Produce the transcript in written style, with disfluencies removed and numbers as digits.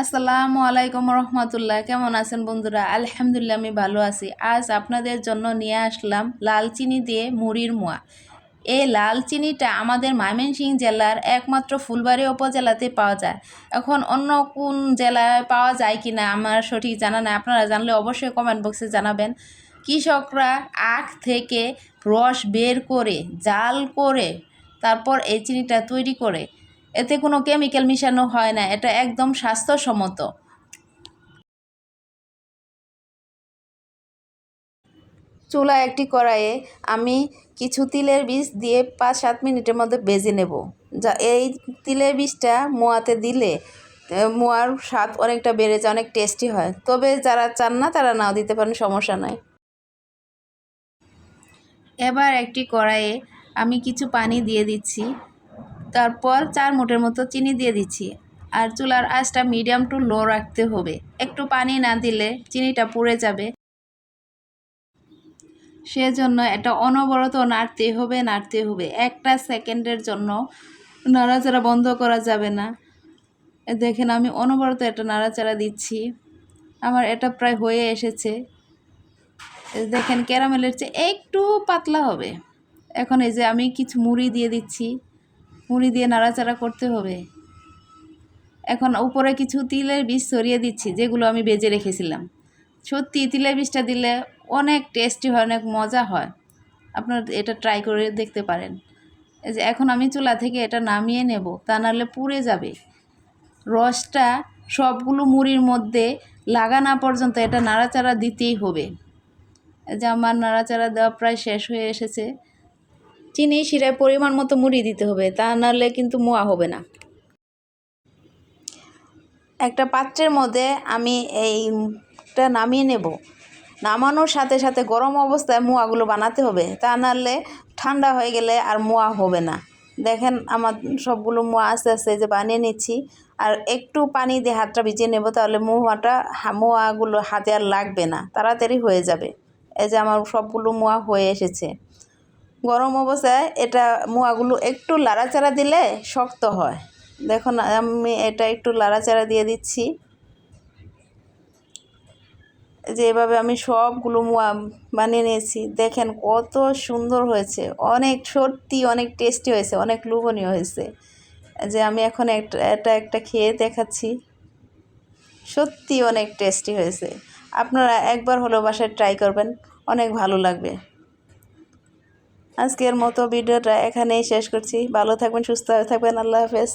আসসালামু আলাইকুম রহমতুল্লাহ। কেমন আছেন বন্ধুরা? আলহামদুলিল্লাহ আমি ভালো আছি। আজ আপনাদের জন্য নিয়ে আসলাম লাল চিনি দিয়ে মুড়ির মোয়া। এই লাল চিনিটা আমাদের ময়মনসিংহ জেলার একমাত্র ফুলবাড়ী উপজেলাতে পাওয়া যায়। এখন অন্য কোন জেলায় পাওয়া যায় কি না আমার সঠিক জানা নাই, আপনারা জানলে অবশ্যই কমেন্ট বক্সে জানাবেন। কৃষকরা আখ থেকে রস বের করে জাল করে তারপর এই চিনিটা তৈরি করে, এতে কোনো কেমিক্যাল মিশানো হয় না, এটা একদম স্বাস্থ্যসম্মত। চুলা একটি কড়াইয়ে আমি কিছু তিলের বীজ দিয়ে 5-7 মিনিটের মধ্যে ভেজে নেব। যা এই তিলের বীজটা মোয়াতে দিলে মোয়ার স্বাদ অনেকটা বেড়ে যায়, অনেক টেস্টি হয়। তবে যারা চান না তারা নাও দিতে পারেন, সমস্যা নয়। এবার একটি কড়াইয়ে আমি কিছু পানি দিয়ে দিচ্ছি, তারপর 4 মুঠের মতো চিনি দিয়ে দিচ্ছি। আর চুলার আঁচটা মিডিয়াম টু লো রাখতে হবে, একটু পানি না দিলে চিনিটা পুড়ে যাবে। সেজন্য এটা অনবরত নাড়তে হবে 1 সেকেন্ডের জন্য নাড়াচাড়া বন্ধ করা যাবে না। দেখেন আমি অনবরত এটা নাড়াচাড়া দিচ্ছি। আমার এটা প্রায় হয়ে এসেছে। দেখেন ক্যারামেলের চেয়ে একটু পাতলা হবে। এখন এই যে আমি কিছু মুড়ি দিয়ে দিচ্ছি, মুড়ি দিয়ে নাড়াচাড়া করতে হবে। এখন উপরে কিছু তিলের বীজ ছড়িয়ে দিচ্ছি, যেগুলো আমি ভেজে রেখেছিলাম। সত্যি তিলের বীজটা দিলে অনেক টেস্টি হয়, অনেক মজা হয়। আপনারা এটা ট্রাই করে দেখতে পারেন। এই যে এখন আমি চুলা থেকে এটা নামিয়ে নেব, তা নাহলে পুড়ে যাবে। রসটা সবগুলো মুড়ির মধ্যে লাগা না পর্যন্ত এটা নাড়াচাড়া দিতেই হবে। এই যে আমার নাড়াচাড়া দেওয়া প্রায় শেষ হয়ে এসেছে। চিনি শিরায় পরিমাণ মতো মুড়ি দিতে হবে, তা নাহলে কিন্তু মোয়া হবে না। একটা পাত্রের মধ্যে আমি এইটা নামিয়ে নেব। নামানোর সাথে সাথে গরম অবস্থায় মোয়াগুলো বানাতে হবে, তা নাহলে ঠান্ডা হয়ে গেলে আর মোয়া হবে না। দেখেন আমার সবগুলো মোয়া আস্তে আস্তে যে বানিয়ে নিচ্ছি। আর একটু পানি দিয়ে হাতটা ভিজিয়ে নেব, তাহলে মোয়াগুলো হাতে আর লাগবে না, তাড়াতাড়ি হয়ে যাবে। এই যে আমার সবগুলো মোয়া হয়ে এসেছে। গরম অবস্থায় এটা মোয়াগুলো একটু লাড়াচাড়া দিলে শক্ত হয়। দেখুন আমি এটা একটু লাড়াচাড়া দিয়ে দিচ্ছি। যে এভাবে আমি সবগুলো মোয়া বানিয়ে নিয়েছি। দেখেন কত সুন্দর হয়েছে, সত্যি অনেক টেস্টি হয়েছে, অনেক লোভনীয় হয়েছে। যে আমি এখন একটা খেয়ে দেখাচ্ছি, সত্যি অনেক টেস্টি হয়েছে। আপনারা একবার হলেও বাসায় ট্রাই করবেন, অনেক ভালো লাগবে। আজকের মতো ভিডিওটা এখানেই শেষ করছি। ভালো থাকবেন, সুস্থ থাকবেন। আল্লাহ হাফেজ।